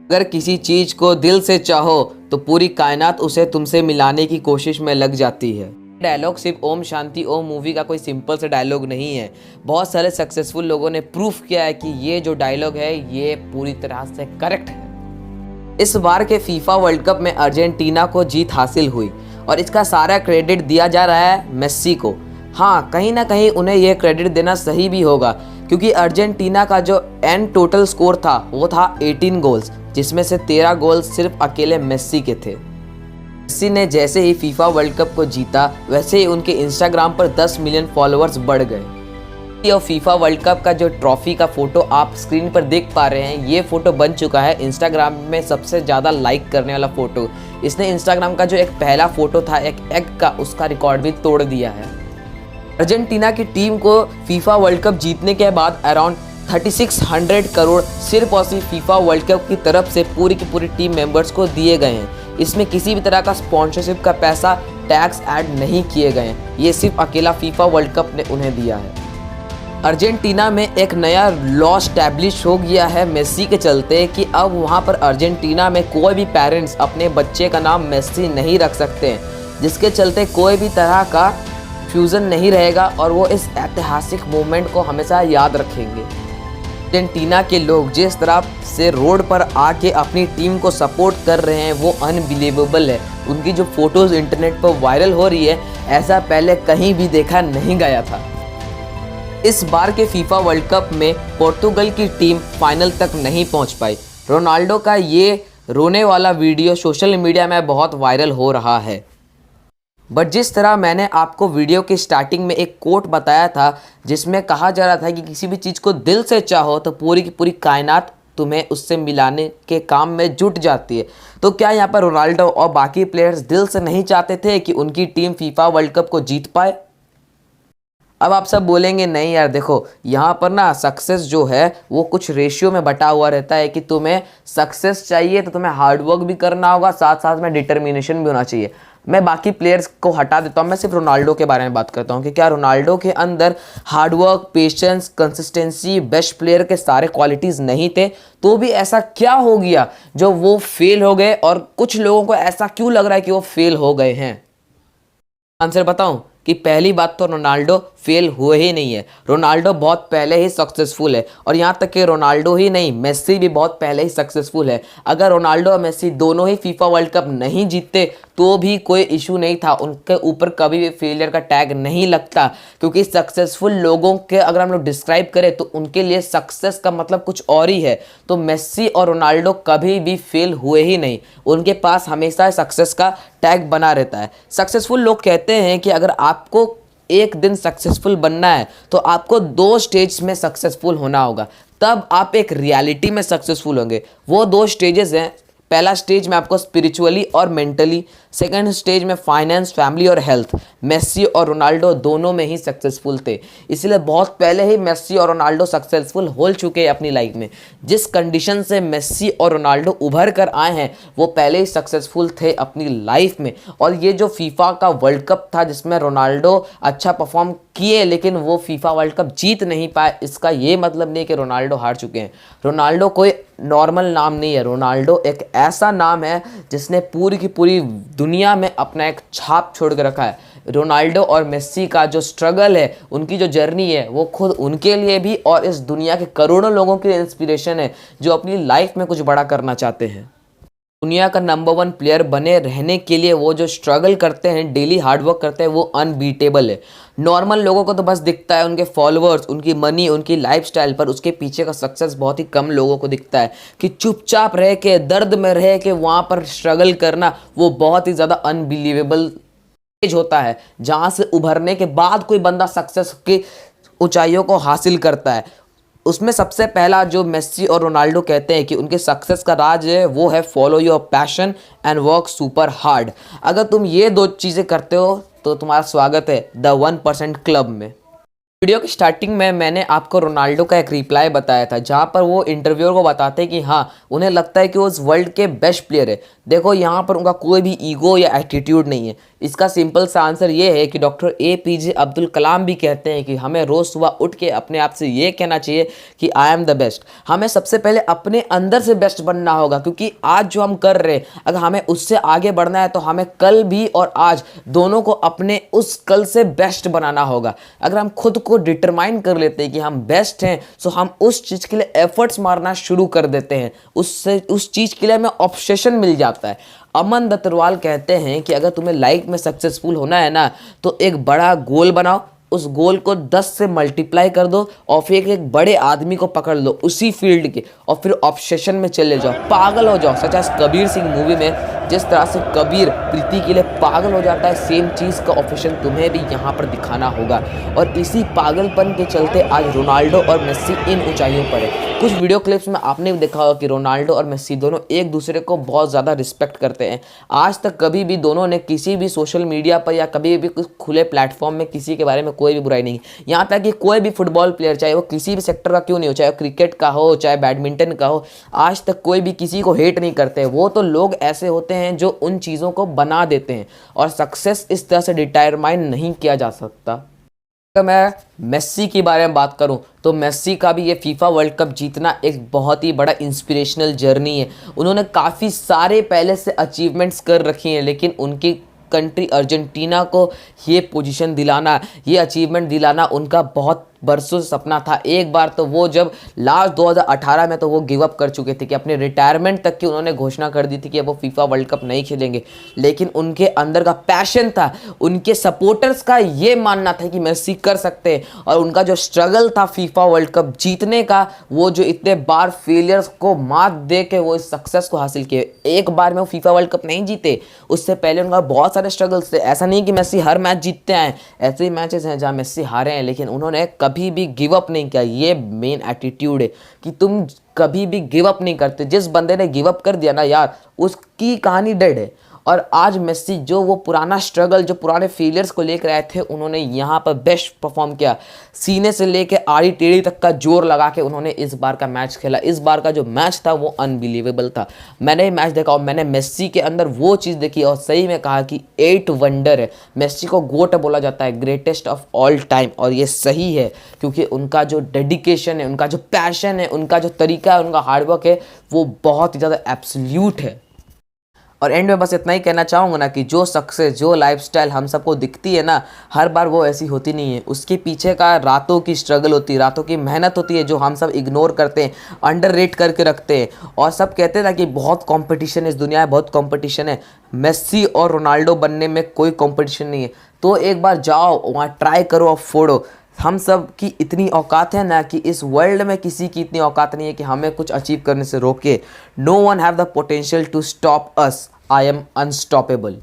अगर किसी चीज को दिल से चाहो तो पूरी कायनात उसे तुमसे मिलाने की कोशिश में लग जाती है। डायलॉग सिर्फ ओम शांति ओम मूवी का कोई सिंपल सा डायलॉग नहीं है। बहुत सारे सक्सेसफुल लोगों ने प्रूफ किया है कि ये जो डायलॉग है ये पूरी तरह से करेक्ट है। इस बार के फीफा वर्ल्ड कप में अर्जेंटीना को जीत हासिल हुई और इसका सारा क्रेडिट दिया जा रहा है मेस्सी को। हाँ, कहीं ना कहीं उन्हें यह क्रेडिट देना सही भी होगा, क्योंकि अर्जेंटीना का जो एंड टोटल स्कोर था वो था 18 गोल्स, जिसमें से 13 गोल सिर्फ अकेले मेस्सी के थे। मेस्सी ने जैसे ही फीफा वर्ल्ड कप को जीता वैसे ही उनके इंस्टाग्राम पर 10 मिलियन फॉलोअर्स बढ़ गए। और फीफा वर्ल्ड कप का जो ट्रॉफी का फोटो आप स्क्रीन पर देख पा रहे हैं, ये फोटो बन चुका है इंस्टाग्राम में सबसे ज़्यादा लाइक करने वाला फोटो। इसने इंस्टाग्राम का जो एक पहला फोटो था एक एग का, उसका रिकॉर्ड भी तोड़ दिया है। अर्जेंटीना की टीम को फीफा वर्ल्ड कप जीतने के बाद अराउंड 3600 करोड़ सिर्फ और सिर्फ फीफा वर्ल्ड कप की तरफ से पूरी की पूरी टीम मेंबर्स को दिए गए हैं। इसमें किसी भी तरह का स्पॉन्सरशिप का पैसा, टैक्स ऐड नहीं किए गए हैं। ये सिर्फ अकेला फीफा वर्ल्ड कप ने उन्हें दिया है। अर्जेंटीना में एक नया लॉ स्टैब्लिश हो गया है मेस्सी के चलते कि अब वहाँ पर अर्जेंटीना में कोई भी पेरेंट्स अपने बच्चे का नाम मेस्सी नहीं रख सकते हैं, जिसके चलते कोई भी तरह का फ्यूज़न नहीं रहेगा और वो इस ऐतिहासिक मोमेंट को हमेशा याद रखेंगे। अर्जेंटीना के लोग जिस तरह से रोड पर आके अपनी टीम को सपोर्ट कर रहे हैं वो अनबिलीवेबल है। उनकी जो फोटोज़ इंटरनेट पर वायरल हो रही है, ऐसा पहले कहीं भी देखा नहीं गया था। इस बार के फीफा वर्ल्ड कप में पोर्तुगल की टीम फाइनल तक नहीं पहुंच पाई। रोनाल्डो का ये रोने वाला वीडियो सोशल मीडिया में बहुत वायरल हो रहा है। बट जिस तरह मैंने आपको वीडियो की स्टार्टिंग में एक कोट बताया था जिसमें कहा जा रहा था कि किसी भी चीज़ को दिल से चाहो तो पूरी की पूरी कायनात तुम्हें उससे मिलाने के काम में जुट जाती है, तो क्या यहाँ पर रोनाल्डो और बाकी प्लेयर्स दिल से नहीं चाहते थे कि उनकी टीम फीफा वर्ल्ड कप को जीत पाए? अब आप सब बोलेंगे नहीं यार, देखो यहाँ पर ना सक्सेस जो है वो कुछ रेशियो में बटा हुआ रहता है कि तुम्हें सक्सेस चाहिए तो तुम्हें हार्डवर्क भी करना होगा, साथ साथ में डिटर्मिनेशन भी होना चाहिए। मैं बाकी प्लेयर्स को हटा देता हूँ, मैं सिर्फ रोनाल्डो के बारे में बात करता हूँ कि क्या रोनाल्डो के अंदर hard work, patience, consistency, best player के सारे क्वालिटीज़ नहीं थे? तो भी ऐसा क्या हो गया जो वो फेल हो गए, और कुछ लोगों को ऐसा क्यों लग रहा है कि वो फेल हो गए हैं? आंसर बताऊं कि पहली बात तो रोनाल्डो फेल हुए ही नहीं है। रोनाल्डो बहुत पहले ही सक्सेसफुल है, और यहाँ तक कि रोनाल्डो ही नहीं, मेस्सी भी बहुत पहले ही सक्सेसफुल है। अगर रोनाल्डो और मेस्सी दोनों ही फीफा वर्ल्ड कप नहीं जीतते तो भी कोई इशू नहीं था, उनके ऊपर कभी भी फेलियर का टैग नहीं लगता, क्योंकि सक्सेसफुल लोगों के अगर हम लोग डिस्क्राइब करें तो उनके लिए सक्सेस का मतलब कुछ और ही है। तो मेस्सी और रोनाल्डो कभी भी फेल हुए ही नहीं, उनके पास हमेशा सक्सेस का टैग बना रहता है। सक्सेसफुल लोग कहते हैं कि अगर आपको एक दिन सक्सेसफुल बनना है तो आपको 2 स्टेज में सक्सेसफुल होना होगा, तब आप एक रियलिटी में सक्सेसफुल होंगे। वो 2 स्टेजेस हैं। पहला स्टेज में आपको स्पिरिचुअली और मेंटली, सेकंड स्टेज में फाइनेंस, फैमिली और हेल्थ। मेस्सी और रोनाल्डो दोनों में ही सक्सेसफुल थे, इसलिए बहुत पहले ही मेस्सी और रोनाल्डो सक्सेसफुल हो चुके हैं अपनी लाइफ में। जिस कंडीशन से मेस्सी और रोनाल्डो उभर कर आए हैं वो पहले ही सक्सेसफुल थे अपनी लाइफ में। और ये जो फीफा का वर्ल्ड कप था जिसमें रोनाल्डो अच्छा परफॉर्म किए लेकिन वो फीफा वर्ल्ड कप जीत नहीं पाए, इसका ये मतलब नहीं कि रोनाल्डो हार चुके हैं। रोनाल्डो कोई नॉर्मल नाम नहीं है, रोनाल्डो एक ऐसा नाम है जिसने पूरी की पूरी दुनिया में अपना एक छाप छोड़ के रखा है। रोनाल्डो और मेस्सी का जो स्ट्रगल है, उनकी जो जर्नी है, वो खुद उनके लिए भी और इस दुनिया के करोड़ों लोगों के लिए इंस्पिरेशन है जो अपनी लाइफ में कुछ बड़ा करना चाहते हैं। दुनिया का नंबर 1 प्लेयर बने रहने के लिए वो जो स्ट्रगल करते हैं, डेली हार्डवर्क करते हैं, वो अनबीटेबल है। नॉर्मल लोगों को तो बस दिखता है उनके फॉलोअर्स, उनकी मनी, उनकी लाइफस्टाइल, पर उसके पीछे का सक्सेस बहुत ही कम लोगों को दिखता है। कि चुपचाप रह के, दर्द में रह के वहाँ पर स्ट्रगल करना, वो बहुत ही ज़्यादा अनबिलीवेबल स्टेज होता है जहाँ से उभरने के बाद कोई बंदा सक्सेस की ऊंचाइयों को हासिल करता है। उसमें सबसे पहला जो मेस्सी और रोनाल्डो कहते हैं कि उनके सक्सेस का राज है वो है follow your passion and work super hard. अगर तुम ये 2 चीज़ें करते हो तो तुम्हारा स्वागत है द 1% क्लब में। वीडियो की स्टार्टिंग में मैंने आपको रोनाल्डो का एक रिप्लाई बताया था, जहां पर वो इंटरव्यूअर को बताते हैं कि हाँ उन्हें लगता है कि वो उस वर्ल्ड के बेस्ट प्लेयर है। देखो यहाँ पर उनका कोई भी ईगो या एटीट्यूड नहीं है। इसका सिंपल सा आंसर ये है कि डॉक्टर APJ अब्दुल कलाम भी कहते हैं कि हमें रोज़ सुबह उठ के अपने आप से ये कहना चाहिए कि आई एम द बेस्ट। हमें सबसे पहले अपने अंदर से बेस्ट बनना होगा, क्योंकि आज जो हम कर रहे हैं अगर हमें उससे आगे बढ़ना है तो हमें कल भी और आज दोनों को अपने उस कल से बेस्ट बनाना होगा। अगर हम खुद को डिटरमाइन कर लेते हैं कि हम बेस्ट हैं तो हम उस चीज़ के लिए एफर्ट्स मारना शुरू कर देते हैं, उससे उस चीज़ के लिए हमें ऑब्सेशन मिल जाता है। अमन दत्तरवाल कहते हैं कि अगर तुम्हें लाइफ में सक्सेसफुल होना है ना तो एक बड़ा गोल बनाओ, उस गोल को 10 से मल्टीप्लाई कर दो और फिर एक बड़े आदमी को पकड़ लो उसी फील्ड के और फिर ऑब्सेशन में चले जाओ, पागल हो जाओ। Such as Kabir Singh movie में जिस तरह से कबीर प्रीति के लिए पागल हो जाता है, सेम चीज़ का ऑब्सेशन तुम्हें भी यहाँ पर दिखाना होगा। और इसी पागलपन के चलते आज रोनाल्डो और मेस्सी इन ऊंचाइयों पर है। कुछ वीडियो क्लिप्स में आपने भी देखा होगा कि रोनाल्डो और मेस्सी दोनों एक दूसरे को बहुत ज़्यादा रिस्पेक्ट करते हैं। आज तक कभी भी दोनों ने किसी भी सोशल मीडिया पर या कभी भी खुले प्लेटफॉर्म में किसी के बारे में कोई भी बुराई नहीं। यहाँ तक कि कोई भी फुटबॉल प्लेयर, चाहे वो किसी भी सेक्टर का क्यों नहीं हो, चाहे वो क्रिकेट का हो चाहे बैडमिंटन का हो, आज तक कोई भी किसी को हेट नहीं करते। वो तो लोग ऐसे होते हैं जो उन चीज़ों को बना देते हैं और सक्सेस इस तरह से डिटरमाइन नहीं किया जा सकता। अगर मैं मेस्सी के बारे में बात करूं तो मेस्सी का भी ये फीफा वर्ल्ड कप जीतना एक बहुत ही बड़ा इंस्पिरेशनल जर्नी है। उन्होंने काफ़ी सारे पहले से अचीवमेंट्स कर रखी हैं, लेकिन उनकी कंट्री अर्जेंटीना को ये पोजीशन दिलाना, ये अचीवमेंट दिलाना उनका बहुत बरसों से सपना था। एक बार तो वो जब लास्ट 2018 में तो वो गिव अप कर चुके थे कि अपने रिटायरमेंट तक की उन्होंने घोषणा कर दी थी कि अब वो फीफा वर्ल्ड कप नहीं खेलेंगे, लेकिन उनके अंदर का पैशन था, उनके सपोर्टर्स का ये मानना था कि मेस्सी कर सकते हैं और उनका जो स्ट्रगल था फीफा वर्ल्ड कप जीतने का, वो जो इतने बार फेलियर्स को मात दे के वो इस सक्सेस को हासिल किए। एक बार में वो फीफा वर्ल्ड कप नहीं जीते, उससे पहले उनका बहुत सारे स्ट्रगल्स थे। ऐसा नहीं कि मेस्सी हर मैच जीतते हैं, ऐसे ही मैचेस हैं जहाँ मेस्सी हारे हैं, लेकिन उन्होंने कभी भी गिव अप नहीं किया। ये मेन एटीट्यूड है कि तुम कभी भी गिव अप नहीं करते। जिस बंदे ने गिव अप कर दिया ना यार, उसकी कहानी डेड है। और आज मेस्सी जो वो पुराना स्ट्रगल, जो पुराने फेलियर्स को लेकर आए थे, उन्होंने यहाँ पर बेस्ट परफॉर्म किया। सीने से लेके आड़ी टेढ़ी तक का जोर लगा के उन्होंने इस बार का मैच खेला। इस बार का जो मैच था वो अनबिलीवेबल था। मैंने मैच देखा और मैंने मेस्सी के अंदर वो चीज़ देखी और सही में कहा कि 8 वंडर है। मेस्सी को गोट बोला जाता है, ग्रेटेस्ट ऑफ ऑल टाइम, और ये सही है क्योंकि उनका जो डेडिकेशन है, उनका जो पैशन है, उनका जो तरीका है, उनका हार्डवर्क है, वो बहुत ही ज़्यादा एब्सोल्यूट है। और एंड में बस इतना ही कहना चाहूँगा ना कि जो सक्सेस, जो लाइफस्टाइल हम सबको दिखती है ना, हर बार वो ऐसी होती नहीं है। उसके पीछे का रातों की स्ट्रगल होती है, रातों की मेहनत होती है, जो हम सब इग्नोर करते हैं, अंडररेट करके रखते हैं। और सब कहते हैं ना कि बहुत कंपटीशन है इस दुनिया में, बहुत कंपटीशन है। मेस्सी और रोनाल्डो बनने में कोई कंपटीशन नहीं है। तो एक बार जाओ वहाँ, ट्राई करो और फोड़ो। हम सब की इतनी औकात है ना कि इस वर्ल्ड में किसी की इतनी औकात नहीं है कि हमें कुछ अचीव करने से रोके। No one have the potential to stop us. I am unstoppable.